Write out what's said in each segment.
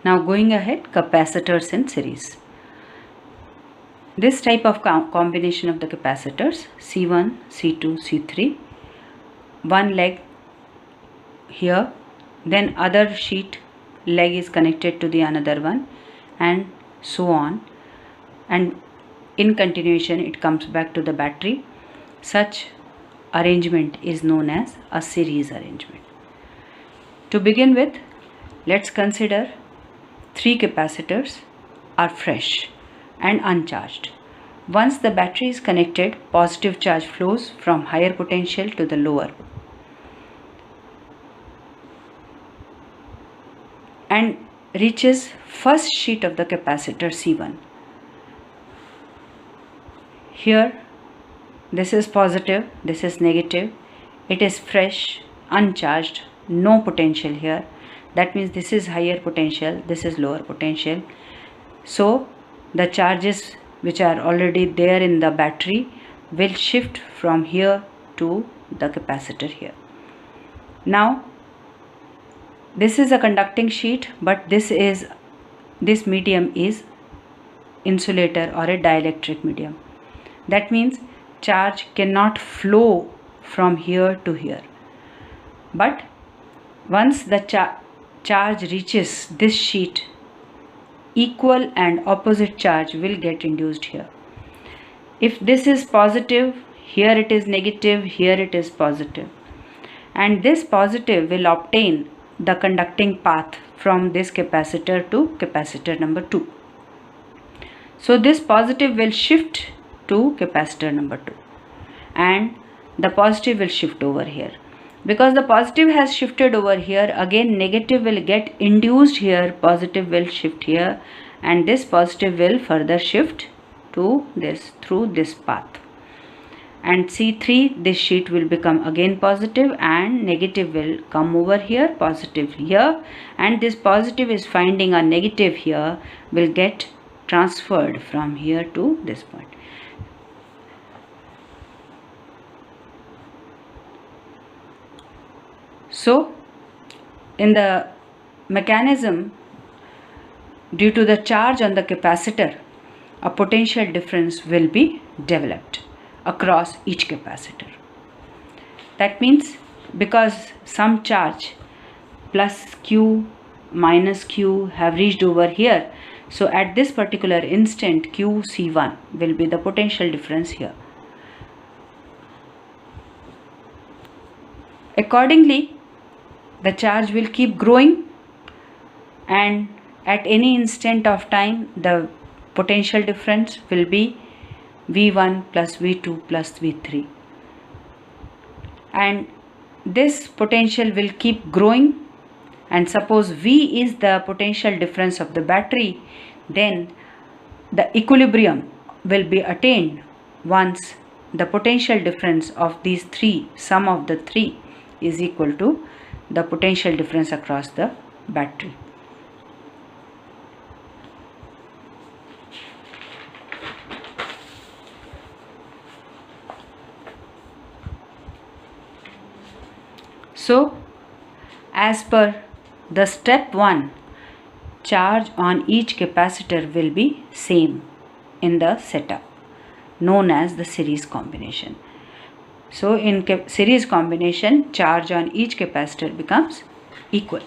Now going ahead, capacitors in series. This type of combination of the capacitors C1, C2, C3, one leg here, then other sheet leg is connected to the another one, and so on, and in continuation it comes back to the battery. Such arrangement is known as a series arrangement. To begin with, let's consider 3 capacitors are fresh and uncharged. Once the battery is connected, positive charge flows from higher potential to the lower and reaches first sheet of the capacitor C1. Here this is positive, this is negative, it is fresh, uncharged, no potential here. That means this is higher potential, this is lower potential. So the charges which are already there in the battery will shift from here to the capacitor here. Now this is a conducting sheet, but this medium is insulator or a dielectric medium. That means charge cannot flow from here to here. But once the charge reaches this sheet, equal and opposite charge will get induced here. If this is positive, here it is negative, here it is positive. And this positive will obtain the conducting path from this capacitor to capacitor number 2. So this positive will shift to capacitor number 2 and the positive will shift over here. Because the positive has shifted over here, again negative will get induced here, positive will shift here, and this positive will further shift to this through this path. And C3, this sheet will become again positive and negative will come over here, positive here, and this positive is finding a negative here, will get transferred from here to this point. So in the mechanism, due to the charge on the capacitor, a potential difference will be developed across each capacitor. That means because some charge plus Q minus Q have reached over here, so at this particular instant QC1 will be the potential difference here. Accordingly, the charge will keep growing, and at any instant of time the potential difference will be V1 plus V2 plus V3, and this potential will keep growing. And suppose V is the potential difference of the battery, then the equilibrium will be attained once the potential difference of these three, sum of the three, is equal to the potential difference across the battery. So as per the step 1, charge on each capacitor will be same in the setup, known as the series combination. So in series combination, charge on each capacitor becomes equal.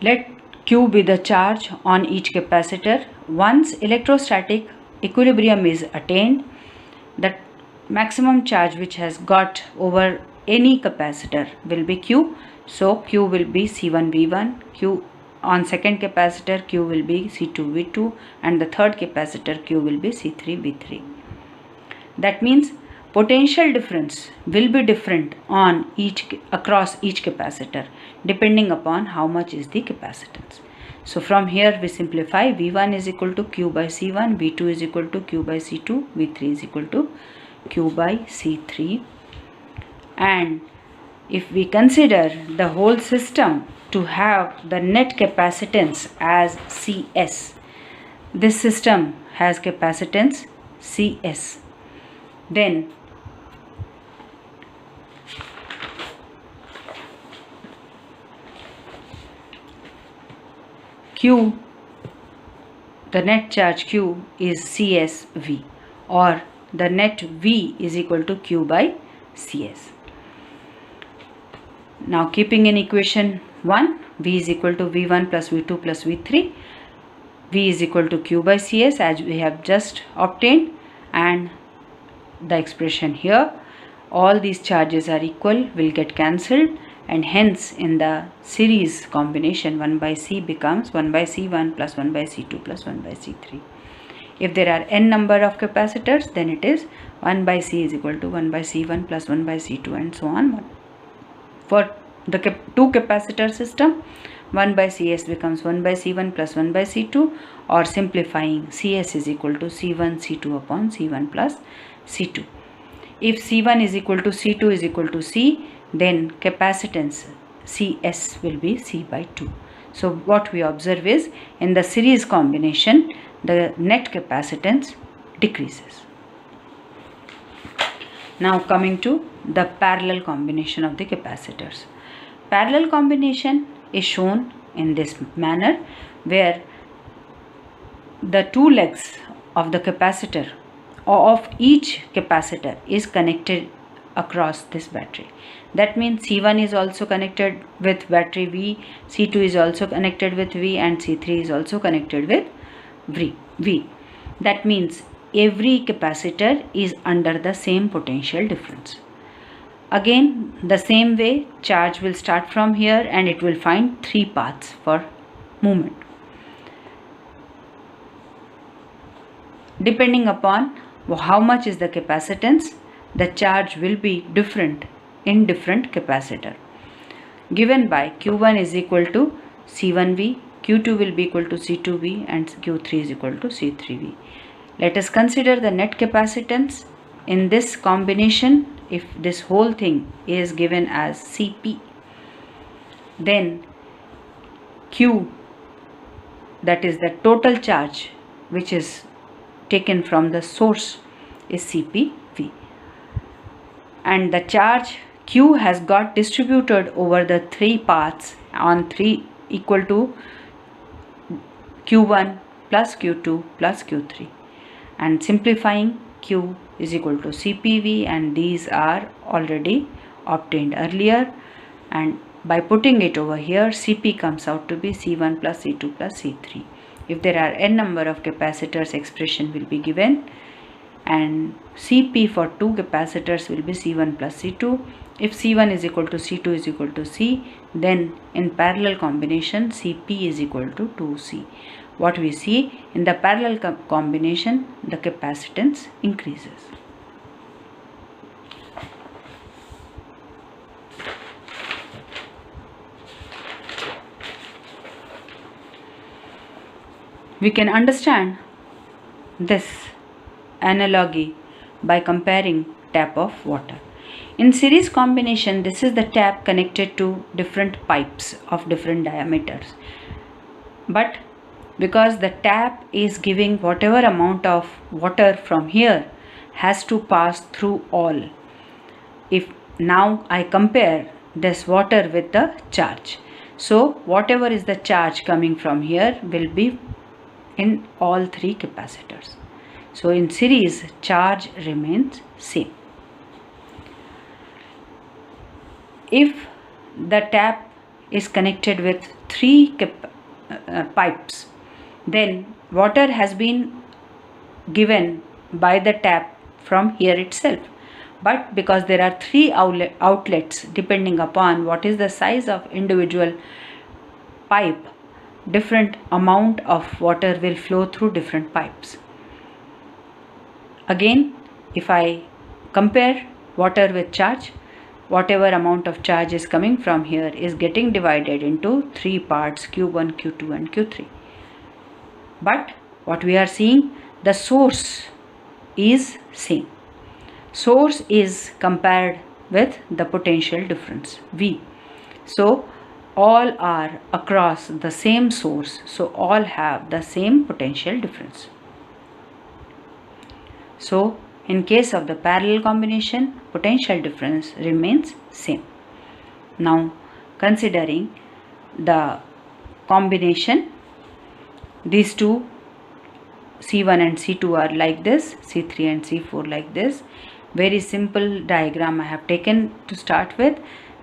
Let Q be the charge on each capacitor. Once electrostatic equilibrium is attained, the maximum charge which has got over any capacitor will be Q. So Q will be C1 V1, Q on second capacitor Q will be C2 V2, and the third capacitor Q will be C3 V3. That means potential difference will be different on across each capacitor depending upon how much is the capacitance. So from here we simplify, V1 is equal to Q by C1, V2 is equal to Q by C2, V3 is equal to Q by C3. And if we consider the whole system to have the net capacitance as CS, this system has capacitance CS, then Q, the net charge Q is CSV, or the net V is equal to Q by CS. Now keeping in equation 1, V is equal to V1 plus V2 plus V3, V is equal to Q by CS as we have just obtained, and the expression here, all these charges are equal, will get cancelled, and hence in the series combination 1 by C becomes 1 by C1 plus 1 by C2 plus 1 by C3. If there are n number of capacitors, then it is 1 by C is equal to 1 by C1 plus 1 by C2 and so on. For the two capacitor system, 1 by CS becomes 1 by C1 plus 1 by C2, or simplifying, CS is equal to C1 C2 upon C1 plus C2. If C1 is equal to C2 is equal to C, then capacitance CS will be C by 2. So what we observe is, in the series combination, the net capacitance decreases. Now coming to the parallel combination of the capacitors. Parallel combination is shown in this manner, where the two legs of the capacitor or of each capacitor is connected across this battery. That means C1 is also connected with battery V, C2 is also connected with V, and C3 is also connected with V. That means every capacitor is under the same potential difference. Again, the same way, charge will start from here and it will find three paths for movement. Depending upon how much is the capacitance, the charge will be different in different capacitor. Given by Q1 is equal to C1V, Q2 will be equal to C2V, and Q3 is equal to C3V. Let us consider the net capacitance in this combination. If this whole thing is given as Cp, then Q, that is the total charge which is taken from the source, is CpV, and the charge Q has got distributed over the three paths on 3 equal to Q1 plus Q2 plus Q3, and simplifying, Q is equal to CpV, and these are already obtained earlier, and by putting it over here, Cp comes out to be C1 plus C2 plus C3. If there are n number of capacitors, expression will be given, and Cp for two capacitors will be C1 plus C2. If C1 is equal to C2 is equal to C, then in parallel combination Cp is equal to 2C. What we see, in the parallel combination, the capacitance increases. We can understand this analogy by comparing tap of water. In series combination, this is the tap connected to different pipes of different diameters. But because the tap is giving whatever amount of water from here has to pass through all. If now I compare this water with the charge, so whatever is the charge coming from here will be in all three capacitors. So in series, charge remains same. If the tap is connected with three pipes, then water has been given by the tap from here itself. But because there are three outlets, depending upon what is the size of individual pipe, different amount of water will flow through different pipes. Again, if I compare water with charge, whatever amount of charge is coming from here is getting divided into three parts, Q1, Q2 and Q3. But what we are seeing, the source is same. Source is compared with the potential difference V. So all are across the same source, so all have the same potential difference. So in case of the parallel combination, potential difference remains same. Now considering the combination these two C1 and C2 are like this, C3 and C4 like this. Very simple diagram I have taken to start with.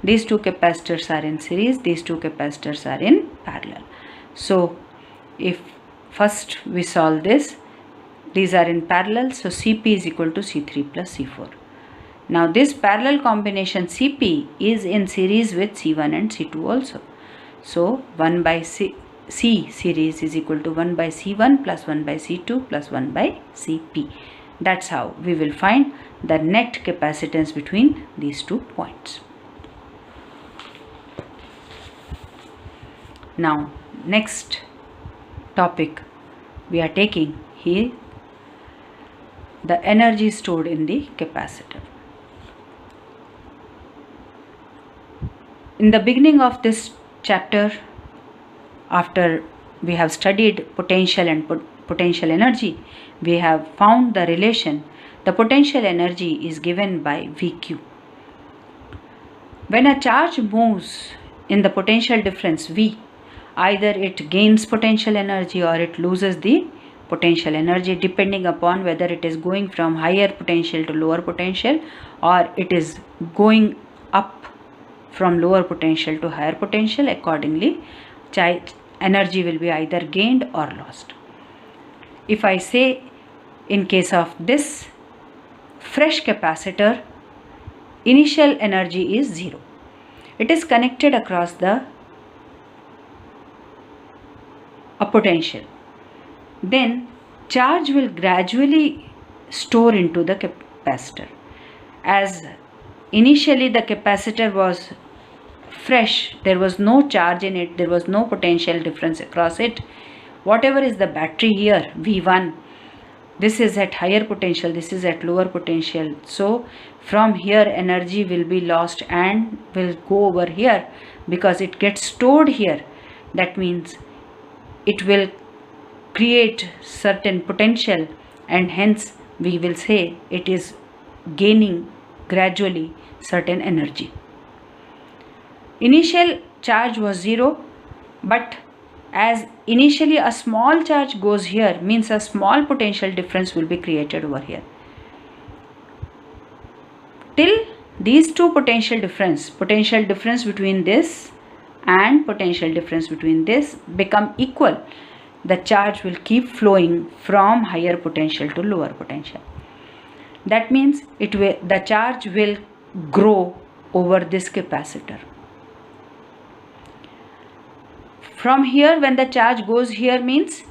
These two capacitors are in series, these two capacitors are in parallel. So if first we solve this, these are in parallel, so Cp is equal to C3 plus C4. Now this parallel combination Cp is in series with C1 and C2 also. So 1 by C series is equal to 1 by C1 plus 1 by C2 plus 1 by Cp. That's how we will find the net capacitance between these 2 points. Now next topic we are taking here, the energy stored in the capacitor. In the beginning of this chapter, after we have studied potential and potential energy, we have found the relation. The potential energy is given by VQ. When a charge moves in the potential difference V, either it gains potential energy or it loses the potential energy, depending upon whether it is going from higher potential to lower potential or it is going up from lower potential to higher potential. Accordingly, energy will be either gained or lost. If I say in case of this fresh capacitor, initial energy is 0. It is connected across a potential. Then charge will gradually store into the capacitor. As initially the capacitor was fresh, there was no charge in it, there was no potential difference across it. Whatever is the battery here, V1, this is at higher potential, this is at lower potential. So from here energy will be lost and will go over here because it gets stored here. That means it will create certain potential and hence we will say it is gaining gradually certain energy. Initial charge was 0, but as initially a small charge goes here, means a small potential difference will be created over here. Till these two potential difference between this and potential difference between this become equal, the charge will keep flowing from higher potential to lower potential. That means the charge will grow over this capacitor. From here, when the charge goes here, means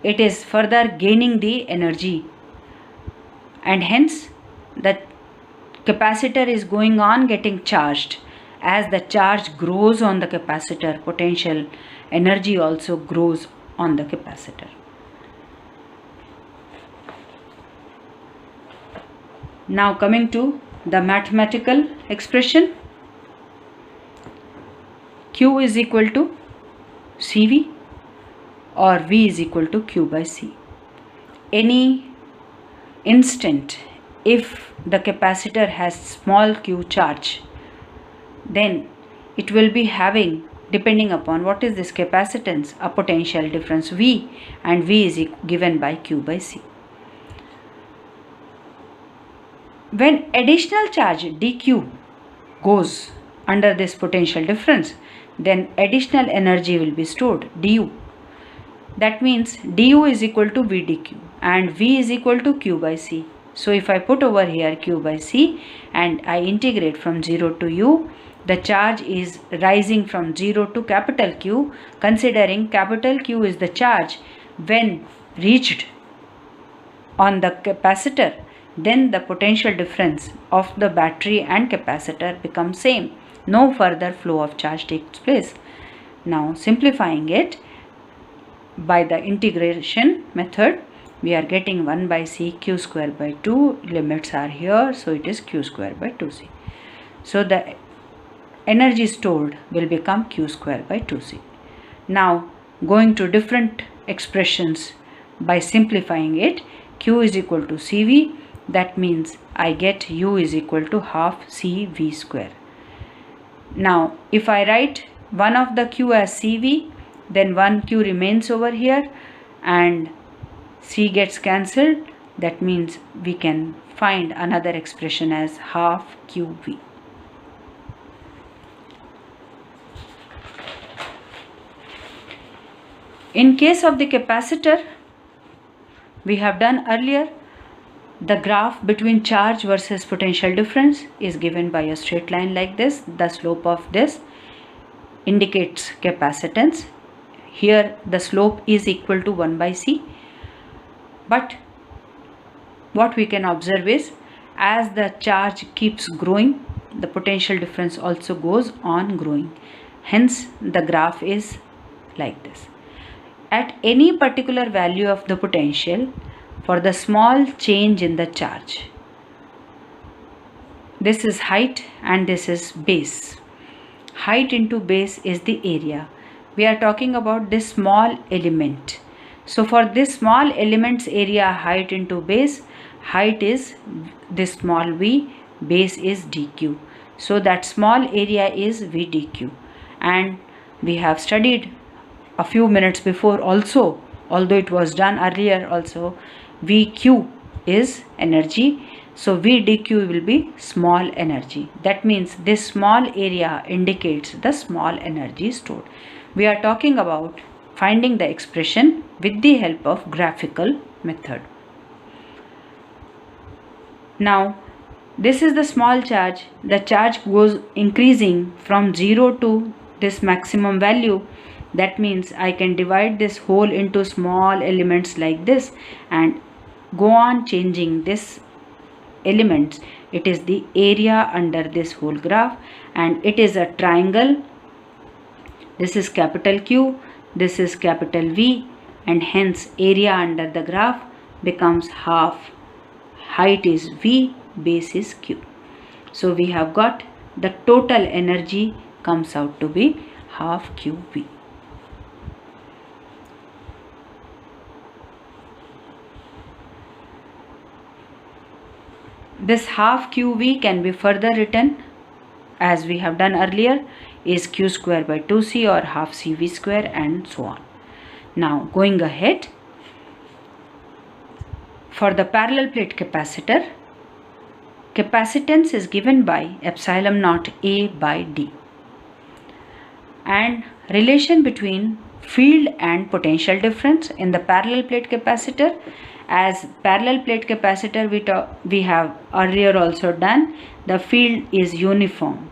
it is further gaining the energy and hence the capacitor is going on getting charged. As the charge grows on the capacitor, potential energy also grows on the capacitor. Now coming to the mathematical expression, Q is equal to CV or V is equal to Q by C. Any instant if the capacitor has small q charge, then it will be having, depending upon what is this capacitance, a potential difference V, and V is given by Q by C. When additional charge dq goes under this potential difference, then additional energy will be stored, du. That means du is equal to V dq and V is equal to Q by C. So if I put over here Q by C and I integrate from 0 to U, the charge is rising from 0 to capital Q, considering capital Q is the charge when reached on the capacitor, then the potential difference of the battery and capacitor becomes same. No further flow of charge takes place. Now simplifying it by the integration method, we are getting 1 by C Q square by 2, limits are here, so it is Q square by 2C. So the energy stored will become Q square by 2C. Now going to different expressions by simplifying it, Q is equal to CV, that means I get U is equal to half CV square. Now if I write one of the Q as CV, then one Q remains over here and C gets cancelled. That means we can find another expression as half QV. In case of the capacitor, we have done earlier, the graph between charge versus potential difference is given by a straight line like this. The slope of this indicates capacitance. Here the slope is equal to 1 by C. But what we can observe is, as the charge keeps growing, the potential difference also goes on growing. Hence the graph is like this. At any particular value of the potential, for the small change in the charge, this is height and this is base. Height into base is the area. We are talking about this small element. So for this small element's area, height into base, height is this small v, base is dq. So that small area is v dq. And we have studied a few minutes before also, although it was done earlier also, VQ is energy. So V dq will be small energy. That means this small area indicates the small energy stored. We are talking about finding the expression with the help of graphical method. Now this is the small charge. The charge goes increasing from 0 to this maximum value. That means I can divide this whole into small elements like this and go on changing this elements. It is the area under this whole graph, and it is a triangle. This is capital Q, this is capital V, and hence area under the graph becomes half. Height is V, base is Q. So we have got the total energy comes out to be half QV. This half QV can be further written as we have done earlier is Q square by 2C or half CV square and so on. Now going ahead, for the parallel plate capacitor, capacitance is given by epsilon naught A by D, and relation between field and potential difference in the parallel plate capacitor. As parallel plate capacitor we have earlier also done, the field is uniform,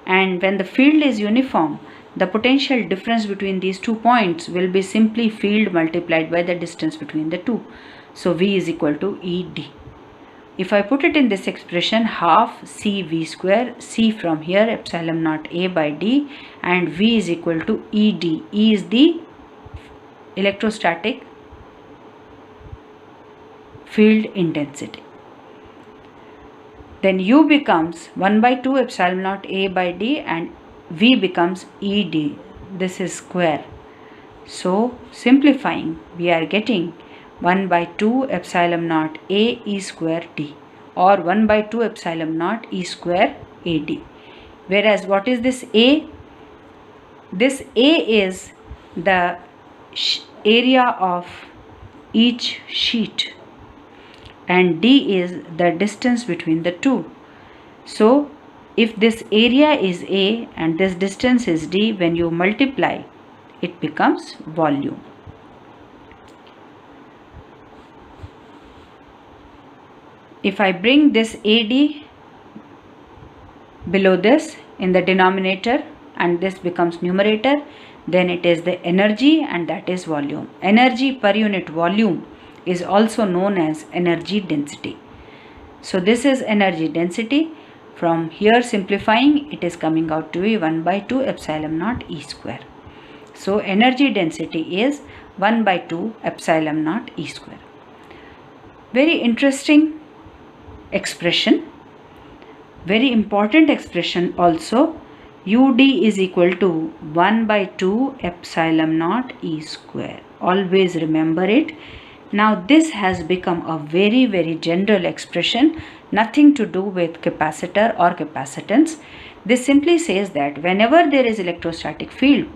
and when the field is uniform, the potential difference between these 2 points will be simply field multiplied by the distance between the two. So V is equal to ED. If I put it in this expression, half CV square, C from here epsilon naught A by D, and V is equal to ED. E is the electrostatic field intensity. Then U becomes 1 by 2 epsilon naught A by D, and V becomes ED. This is square. So simplifying, we are getting 1 by 2 epsilon naught A E square D, or 1 by 2 epsilon naught E square AD. Whereas what is this A? This A is the area of each sheet, and D is the distance between the two. So if this area is A and this distance is D, when you multiply, it becomes volume. If I bring this AD below this in the denominator and this becomes numerator, then it is the energy, and that is volume. Energy per unit volume is also known as energy density. So this is energy density. From here simplifying, it is coming out to be 1 by 2 epsilon naught E square. So energy density is 1 by 2 epsilon naught E square. Very interesting expression, very important expression also. UD is equal to 1 by 2 epsilon naught E square. Always remember it. Now this has become a very general expression, nothing to do with capacitor or capacitance. This simply says that whenever there is electrostatic field,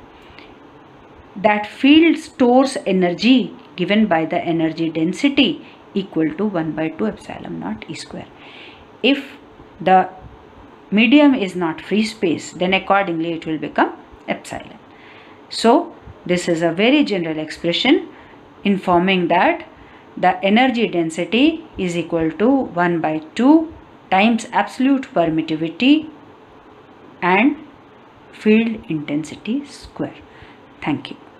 that field stores energy given by the energy density equal to 1 by 2 epsilon naught E square. If the medium is not free space, then accordingly it will become epsilon. So this is a very general expression informing that the energy density is equal to 1 by 2 times absolute permittivity and field intensity square. Thank you.